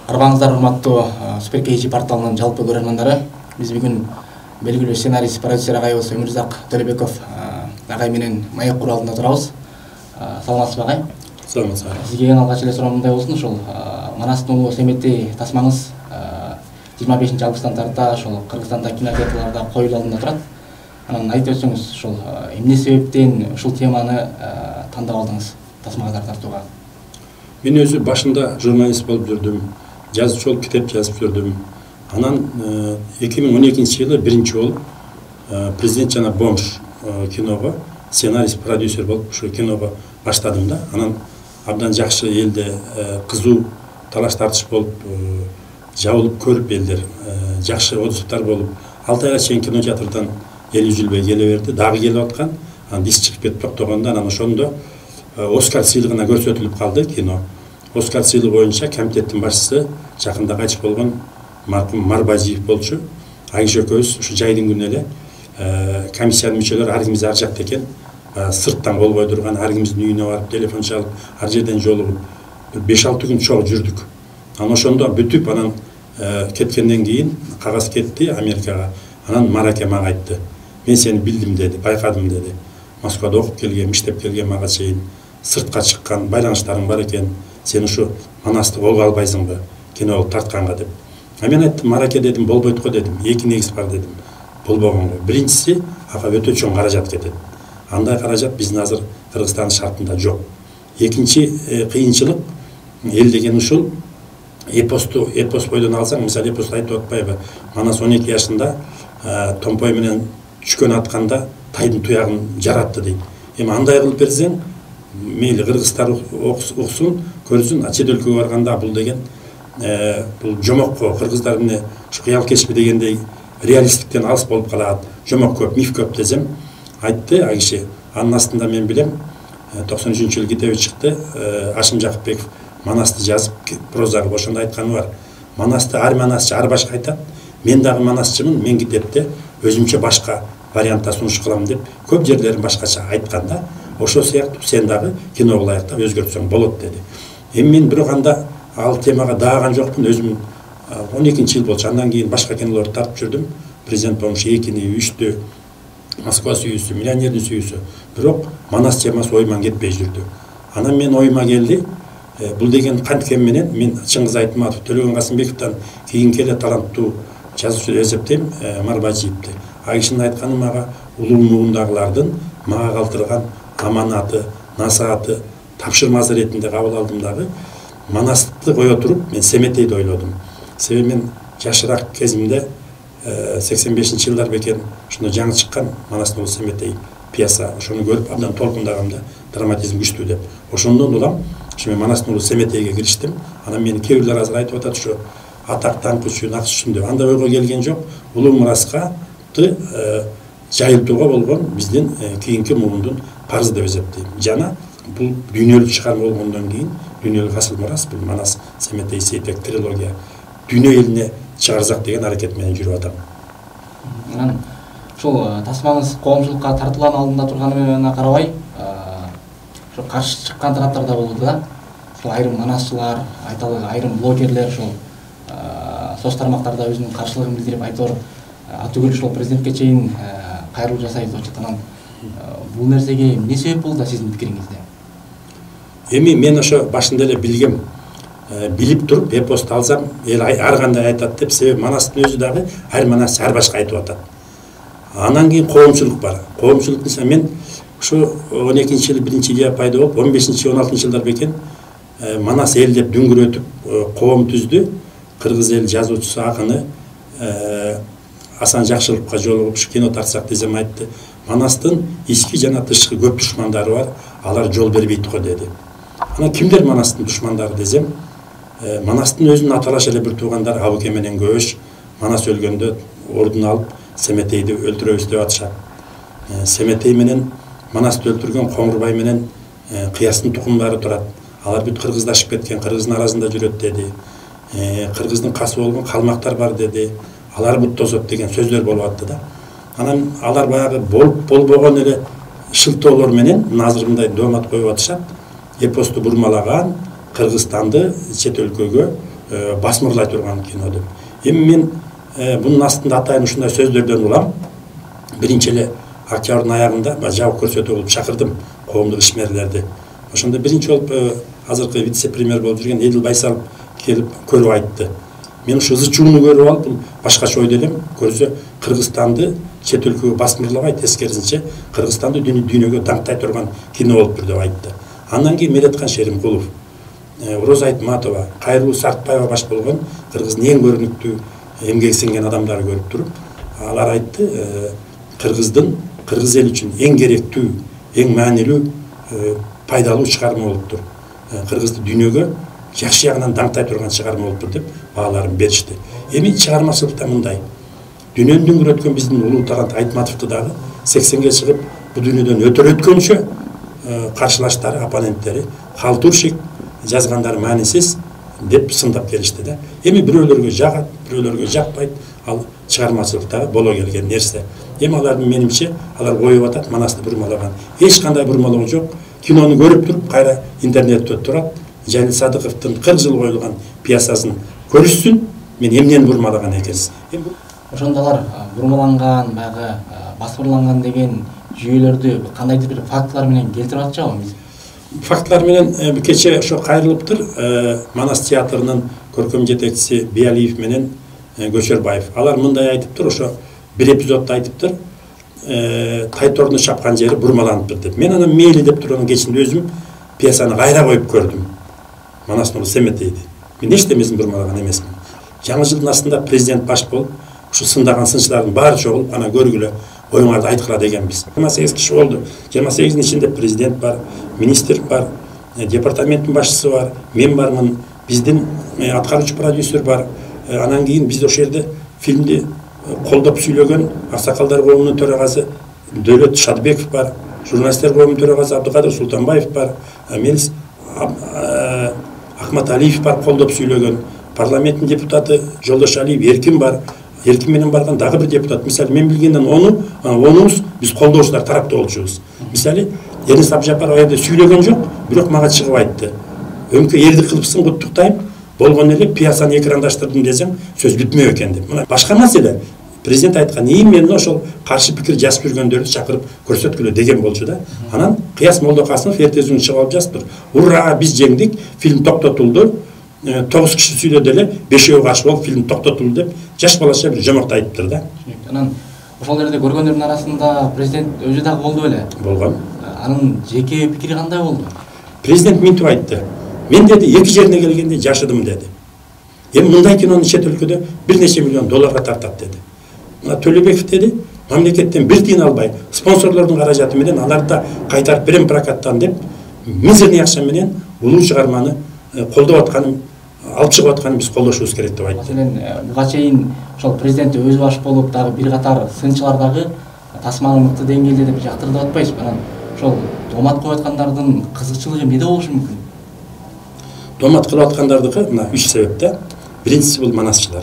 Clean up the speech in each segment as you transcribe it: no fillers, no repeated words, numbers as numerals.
Арбаңыздар урматтуу Супер KG порталынын жалпы көрөрмандары. Биз бүгүн белгилүү сценарист, продюсер агайыбыз Өмүрзак Төлөбеков агай менен маек куруу алдында турабыз. Саламатсызбы агай? Саламатсыз. Сизге алгач эле суроом мындай болсун, ошол Манастын улуу Семетей тасмаңыз 25-августтан тарта ошол Кыргызстанда кинотеатрларда коюлуу алдында турат. Анан айтып өтсөңүз, ошол эмне себептен ушул теманы тандап алдыңыз тасмага тартууга? Мен өзү башында журналист болуп жүрдүм, жазуучу болуп китеп жазып жүрдүм. Анан 2012-жылы биринчи болуп Президент жана Бомж киного сценарист, продюсер болуп ушу киного баштадым да. Анан абдан жакшы элде кызуу талаш тартыш болуп, жабылып көрүп элдер, жакшы отзывдар болуп, 6 айга чейин кинотеатрдан эл үзүлбөй келе берди, дагы келип аткан. Анан дис чыгып кетип токтогондо анан ошондо Оскар сыйлыгына көрсөтүлүп калды кино. Оскар сыйлыгы боюнча комитеттин башчысы жакында кайтыш болгон маркум Марбазиев болчу. Ай киши экөөбүз ушу жайдын күнү эле комиссиянын мүчөлөрү ар кимибиз ар жакта экен, сырттан болбой турган, ар кимибиздин үйүнө барып телефон чалып, ар жерден жолугуп 5-6 күн чогуу жүрдүк. Анан ошондо бүтүп, анан кеткенден кийин кагаз кетти Америкага. Анан Мараке мага айтты: "Мен сени билдим" деди, "байкадым" деди. "Москвада окуп келгем, иштеп келгем, мага чейин сыртка чыккан байланыштарың бар экен. Сен ушу Манасты колго албайсыңбы киного тартканга" деп. Мен айттым: "Мараке" дедим, "болбойт го" дедим. "Эки негиз бар" дедим. Болбогонго. Биринчиси, ага өтө чоң каражат кетет. Андай каражат биздин азыр Кыргызстандын шартында жок. Экинчи кыйынчылык эл деген ушул эпос бойдон алсаң, мисалы эпосту айтып атпайбы? Манас 12 жашында томпой менен чүкөн атканда тайдын туягын жаратты дейт. Эми андай кылып берсең, мейли кыргыздар уксун, көрсүн, чет өлкөгө барганда бул деген бул жомокко кыргыздар эмне ушу кыял кечпи дегендей реалисттиктен алыс болуп калат. Жомок көп, миф көп десем, айтты ай киши. Анын астында мен билем 93-жылы китеби чыкты, Ашым Жакыпбеков Манасты жазып проза кылып ошондо айтканы бар. Манасты ар манасчы ар башка айтат. Мен дагы манасчымын, мен китепте өзүмчө башка вариантта сунуш кылам деп көп жерлерин башкача айтканда, ошо сыяктуу сен дагы киного ылайыктап өзгөртсөң болот деди. Эми мен бирок анда ал темага дааган жокмун, өзүм 12-жыл болчу. Андан кийин башка кинолорду тартып жүрдүм. Президент Бомж 2-ни, 3-тү, Москва сүйүүсү, Миллионердин сүйүүсү. Бирок Манас темасы оюман кетпей жүрдү. Анан мен оюма келди. Бул деген канткен менен мен Чыңгыз Айтматов, Төлөгөн Касымбековдон кийинки эле таланттуу жазуучу деп эсептейм Марбазиевди. Ай кишинин айтканы мага улуу муундагылардын мага калтырган аманаты, насааты, тапшырмасы ретинде кабыл алдым дагы. Манасты кое туруп мен Семетейди ойлодум. Себеби мен жашыраак кезимде 85-жылдар бекен ошондо жаңы чыккан Манастын улуу Семетей пьеса, ошону көрүп абдан толкундагам да, драматизм күчтүү деп. Ошондон улам ушу мен Манастын улуу Семетейге кириштим. Анан мени кээ бирлер азыр айтып атат ушу атак даңк үчүн, акча үчүн деп. Андай ойго келген жок. Улуу мураска жайылтууга болгон биздин кийинки муундун парызы деп эсептейм. Жана бул дүйнөлүк чыгарма болгондон кийин дүйнөлүк асыл мурас бул Манас Семетей Сейтек трилогия дүйнө элине чыгарсак деген аракет менен жүрүп атам. Анан ушул тасмаңыз коомчулукка тартылган алдында турганына карабай, ошо каршы чыккан тараптар да болду да. Ошол айрым манасчылар, айталы айрым блогерлер ошол соц тармактарда өзүнүн каршылыгын билдирип айтор, атүгүл ошол президентке чейин кайрылуу жасайт деп жатат. Анан бул нерсеге эмне себеп болду сиздин пикириңизде? Эми мен ошо башында эле билгем. Билип туруп эпосту алсам, эл ар кандай айтат деп, себеби Манастын өзү дагы ар манасчы ар башка айтып атат. Анан кийин коомчулук бар. Коомчулук десе мен ушу 12-жылы биринчи идея пайда болуп, 15-16-жылдар бекен Манас эл деп дүңгүрөтүп коом түздү. Кыргыз эл жазуучусу, акыны Асан Жакшылыковго жолугуп ушу кино тартсак десем айтты: "Манастын ички жана тышкы көп душмандары бар, алар жол бербейт го" деди. Анан кимдер Манастын душмандары десем, Манастын өзүнүн аталаш эле бир туугандары Абыке менен Көбөш Манас өлгөндө ордун алып Семетейди өлтүрөбүз деп атышат. Семетей менен Манасты өлтүргөн Коңурбай менен Кыястын тукумдары турат. Алар бүт кыргыздашып кеткен, кыргыздын арасында жүрөт деди. Кыргыздын касы болгон калмактар бар деди. Алар бут тосот деген сөздөр болуп атты да. Анан алар баягы болбогон эле шылтоолор менен азыр мындай доомат коюп атышат. Эпосту бурмалаган, Кыргызстанды чет өлкөгө басмырлай турган кино деп. Эми мен бунун астында атайын ушундай сөздөрдөн улам. Биринчи эле октябрдын аягында жабык көрсөтүү кылып чакырдым коомдук ишмерлерди. Ошондо биринчи болуп азыркы вице-премьер болуп жүргөн Эдил Байсалов келип көрүп айтты. Мен ушу ызы-чууну көрүп алып, бул башкача ойдо элем. Көрсө Кыргызстанды чет өлкөгө басмырлабай, тескерисинче Кыргызстанды дүйнөгө даңктай турган кино болуптур деп айтты. Андан кийин Медеткан Шеримкулов, Роза Айтматова, Кайруу Сартбаева баш болгон Кыргыздын эң көрүнүктүү эмгек сиңген адамдары көрүп туруп, алар айтты, Кыргыз эл үчүн эң керектүү, эң маанилүү, пайдалуу чыгарма болуптур. Кыргызды дүйнөгө жакшы ягынан даңктай турган чыгарма болуптур деп бааларын беришти. Эми чыгармачылыкта мындай. Дүйнөнү дүңгүрөткөн биздин улуу талант Айтматовду дагы 80ге чыгып, бу дүйнөдөн өтөр өткөнчө каршылаштары, оппоненттери халтуршик жазгандары маанисиз деп сындап келишти да. Эми бирөөлөргө жагат, бирөөлөргө жакпайт, ал чыгармачылыкта боло келген нерсе. Эми алардын менимче алар коюп атат, манасты бурмалаган. Эч кандай бурмалоо жок. Кинону көрүп туруп, кайра интернетте турат. Жалил Садыковдун 40 жыл коюлган пьесасын көрүшсүн, мен эмнени бурмалаган экенсиз. Ошондо алар бурмаланган, баягы басмырланган деген жүйөлөрдү кандайдыр бир фактылар менен келтирип атчабы? Фактылар менен кече ошо кайрылыптыр. Манас театрынын көркөм жетекчиси Биалиев менен Көчөрбаев. Алар мындай айтыптыр, ошо бир эпизоддо айтыптыр. Тайторду чапкан жери бурмаланыптыр деп. Мен анан мейли деп турган кечинде өзүм пьесаны кайра коюп көрдүм. Манас Нуру Семетейди. Мен эчтемесин бурмалаган эмесмин. Жаңы жылдын астында президент баш болуп, ушу сындаган сынчылардын баары чогулуп, ана көргүлө, оюңарды айткыла дегенбиз. 28 киши болду. 28-ин ичинде президент бар, министр бар, департаменттин башчысы бар, мен бармын, биздин аткаруучу продюсер бар. Анан кийин биз ошол жерде фильмди колдоп сүйлөгөн Аксакалдар коомунун төрагасы Дөөлөт Шадбеков бар, журналисттер коомунун төрагасы Абдыкадыр Султанбаев бар, Мелис Ахматалиев бар, колдоп сүйлөгөн парламенттин депутаты Жолдош Алиев, Эркин бар. Эркин менен барган дагы бир депутат. Мисалы, мен билгенден 10 биз колдоочулар тарапта болчубуз. Мисалы, Эрнис Абжапаров аябай сүйлөгөн жок, бирок мага чыгып айтты. Өңкө эрди кылыпсың, куттуктайм. Болгон эле пьесаны экрандаштырдым десең, сөз бүтмөй экен деп. Мына башка маселе. Президент айткан, мен ошол каршы пикир жазып жүргөндөрдү чакырып көрсөткүлө деген болчу да. Анан Кыяс Молдокасымов эртесин чыгып алып жазыптыр. Ура, биз жеңдик, фильм токтотулду. 9 киши сүйлөдү эле, 5-өө каршы болуп фильм токтотулду деп жаш балача бир жоморт айтыптыр да. Анан ошол жерде көргөндөрдүн арасында президент өзү дагы болду беле? Болгон. Анын жеке пикири кандай болду? Президент мынтип айтты. Мен деди, эки жерине келгенде жашыдым деди. Эми мындай кинону чет өлкөдө бир нече миллион долларга тартат деди. Мына Төлөбеков деди, мамлекеттен бир тиын албай, спонсорлордун каражаты менен аларды кайтарып берем прокаттан деп, мизерный акча менен улуу чыгарманы колдоп атканын, алып чыгып атканын биз колдошубуз керек деп айтты. Маселен, буга чейин ошол президент өзү баш болуп, дагы бир катар сынчылар дагы тасманы мыкты деңгээлде деп жактырдып атпайсызбы? Анан ошол домат коюп аткандардын кызыкчылыгы эмнеде болушу мүмкүн? Домат кылып аткандардыкы мына 3 себепте. Биринчиси бул манасчылар.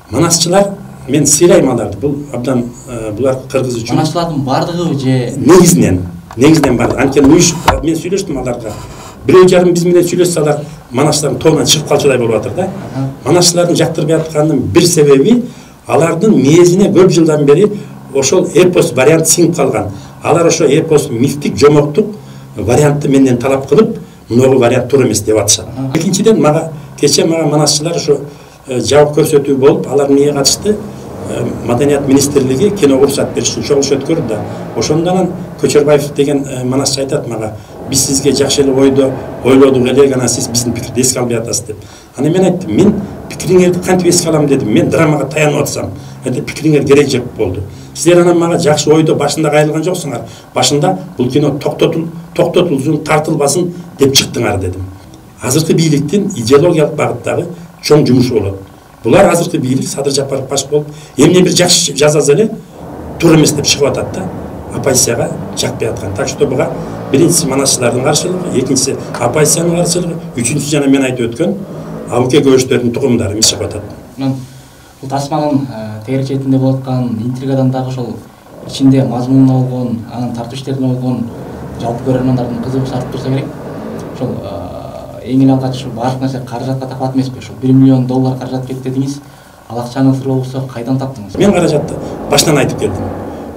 Манасчылар, мен сыйлайм аларды. Бул абдан булар кыргыз үчүн. Манасчылардын бардыгы же негизинен бардыгы. Анткени мен сүйлөштүм аларга. 1,5 биз менен сүйлөшсө алар манасчылардын тобунан чыгып калчудай болуп атыр да. Манасчылардын жактырбай атканынын бир себеби алардын мээзине көп жылдан бери ошол эпос вариант сиңип калган. Алар ошо эпос мифтик жомоктук вариантты менден талап кылып, мынау вариант туура эмес деп атышат. Экинчиден кече манасчылар ошо жабык көрсөтүү болуп, алар эмнеге катышты? Маданият министрлиги кино уруксат бериш үчүн чогулуш өткөрдү да. Ошондон Көчөрбаев деген манасчы айтат мага, биз сизге жакшы эле ойдо ойлодук элек, анан сиз биздин пикирди эске албай атасыз деп. Аны мен айттым, мен пикириңерди кантип эске алам дедим. Мен драмага таянып атсам, пикириңер керек жок болду. Силер анан мага жакшы ойдо башында кайрылган жоксуңар. Башында бул кино токтотулсун, тартылбасын деп чыктыңар дедим. Азыркы бийликтин идеологиялык багыттагы чоң жумушу болот. Булар азыркы бийлик Садыр Жапаров баш болуп, эмне бир жакшы жазаса эле туура эмес деп чыгып атат да. Оппозицияга жакпай аткан. Так что буга биринчиси манасчылардын каршылыгы, экинчиси оппозициянын каршылыгы, үчүнчүсү жана мен айтып өткөн Абуке көчтөрдүн тугумдары чыгып атат. Бул тасманын тегерек четинде болуп аткан интригадан дагы ошол ичинде мазмунуна болгон, анын тартуу иштерине болгон жалпы көрөрмандардын кызыгуусу артып турса керек. Ошол эң эле алгач баардык нерсе каражатка такалат эмеспи? Ошо $1 миллион каражат кетти дедиңиз. Ал акчаны сыроо болсо кайдан таптыңыз? Мен каражатты башынан айтып келдим.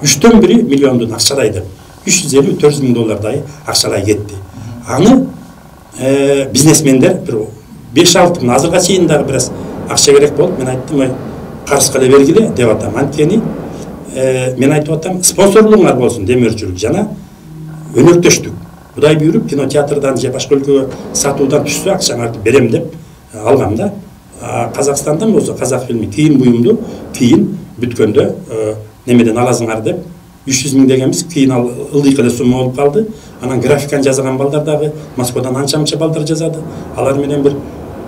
3-төн 1 миллиондун акчалай деп. $350-400 миң акчалай кетти. Аны бизнесмендер бир 5-6 миң азырга чейин дагы бир акча керек болуп, мен айттым, карызга да бергиле деп атам. Анткени мен айтып атам, спонсорлугуңар болсун, демөөрчүлүк жана өнөктөштүк. Кудай буйруп, кинотеатрдан же башка өлкөгө сатуудан түшсө акчаңарды берем деп алгам да. Казакстандан болсо казак фильми кийин буюмду, кийин бүткөндө немеден аласыңар деп 300 миң дегенбиз, кийин ал ылдыйкы эле сумма болуп калды. Анан графиканы жазган балдар дагы Москвадан анча-мынча балдар жазады. Алар менен бир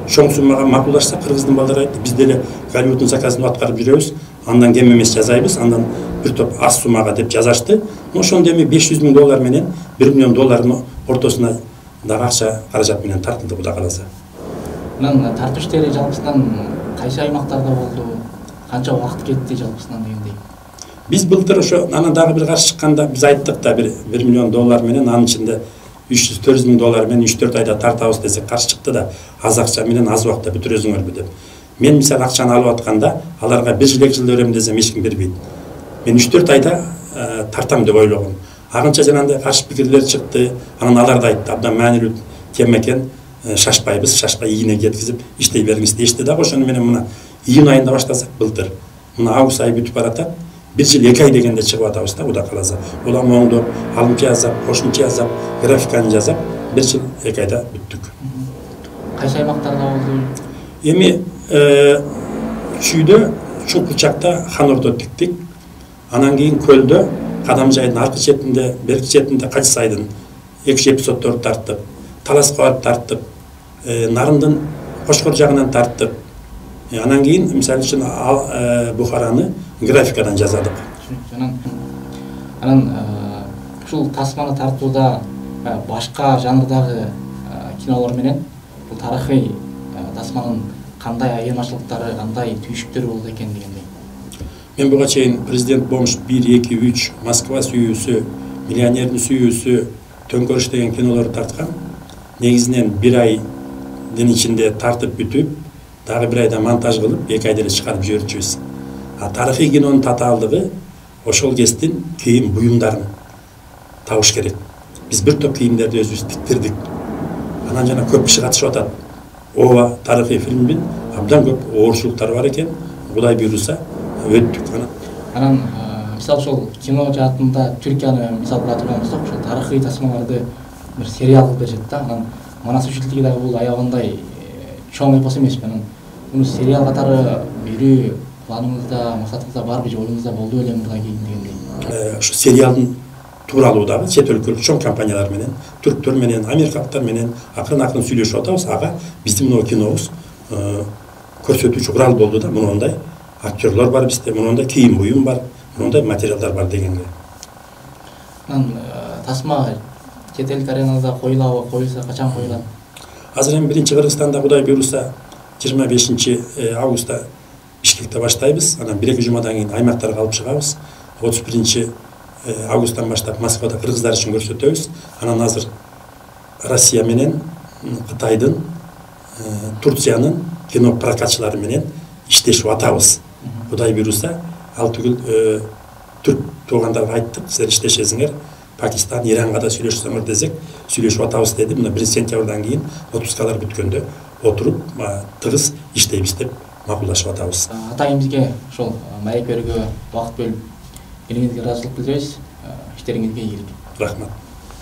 чоң суммага макулдашса, кыргыздын балдары айтты, биз деле Голливуддун заказын аткарып жүрөбүз, андан кем эмес жазайбыз, андан бир топ аз суммага деп жазашты. Ошондо эми $500 миң менен $1 миллион ортосуна дагы акча каражат менен тартылды, Кудай кааласа. Анан тартуу иштери жалпысынан кайсы аймактарда болду? Канча убакыт кетти жалпысынан дегендей? Биз былтыр ошо анан дагы бир каршы чыкканда биз айттык да $1 миллион менен анын ичинде $300-400 миң менен 3-4 айда тартабыз десек каршы чыкты да, аз акча менен аз убакытта бүтүрөсүңөрбү деп. Мен мисалы акчаны алып атканда аларга 1 жыл 2 жыл берем десем эч ким бербейт. Мен 3-4 айда тартам деп ойлогом. Агынча жанагындай каршы пикирлер чыкты. Анан алар да айтты, абдан маанилүү тема экен, шашпайбыз, шашпай ийине жеткизип иштей бериңиз дешти да. Ошону менен мына июнь айында баштасак былтыр. Мына август айы бүтүп баратат. 1 жыл 2 ай дегенде чыгып атабыз да, Кудай кааласа. Улам оңдоп, алымча жазап, кошумча жазап, графиканы жазап, 1 жыл 2 айда бүттүк. Кайсы аймактарда болду? Эми Чүйдө, Чуңкурчакта Ханордо тиктик. Анан кийин Көлдө, Кадамжайдын аркы четинде, берки четинде Качсайдын 2 эпизоддорду тарттык. Таласка барып тарттык. Нарындын Кошкор жагынан тарттык. Анан кийин мисалы үчүн Бухараны графикадан жазадык. Анан ушул тасманы тартууда башка жанрдагы кинолор менен бул тарыхый тасманын кандай айырмачылыктары, кандай түйшүктөрү болду экен дегендей. Мен буга чейин Президент Бомж 1, 2, 3, Москва сүйүүсү, Миллионердин сүйүүсү, Төңкөрүш деген кинолорду тарткам. Негизинен 1 айдын ичинде тартып бүтүп, дагы 1 айда монтаж кылып, 2 айда эле чыгарып жиберчүбүз. Тарыхый кинонун татаалдыгы ошол кездин кийим буюмдарын табыш керек. Биз бир топ кийимдерди өзүбүз тиктирдик. Анан жана көп киши катышып атат. Ооба, тарыхый фильмдин абдан көп оорчулуктары бар экен. Кудай буйруса өттүк. Анан мисалы ошол кино жаатында Түркияны мисал кыла турган болсок, ошол тарыхый тасмаларды бир сериал кылып беришет да. Анан Манас үчүлтүгү дагы бул аябагандай чоң эпос эмеспи? Анан муну сериал катары берүү планыңызда, максатыңызда барбы же оюңузда болду беле мурда кийин дегендей? Ошо сериалдын тууралуу дагы чет өлкөлүк чоң компаниялар менен, түрктөр менен, америкалыктар менен акырын сүйлөшүп атабыз. Ага биздин мына кинобуз көрсөтүүчү курал болду да, мындай актерлор бар бизде, мындай кийим буюм бар, мындай материалдар бар дегенге. Анан тасма чет элдик аренада коюлабы, коюлса качан коюлат? Азыр эми 1-Кыргызстанда Кудай буйруса 25 августта Бишкекте баштайбыз. Анан 1-2 жумадан кийин аймактарга алып чыгабыз. 31 августтан баштап Москвада кыргыздар үчүн көрсөтөбүз. Анан азыр Россия менен Кытайдын, Турциянын кино прокатчылары менен иштешип атабыз. Кудай буйруса, ал түгүл түрк туугандарга айттык, силер иштешесиңер, Пакистан, Иранга да сүйлөшсөңөр десек, сүйлөшүп атабыз деди. Мына 1 сентябрдан кийин отпускалар бүткөндө отуруп, тыгыз иштейбиз деп макулдашып атабыз. Атайымызга ошол маек берүүгө убакыт бөлүп, элиңизге ыраазычылык билдиребиз. Иштериңизге ийгилик. Рахмат.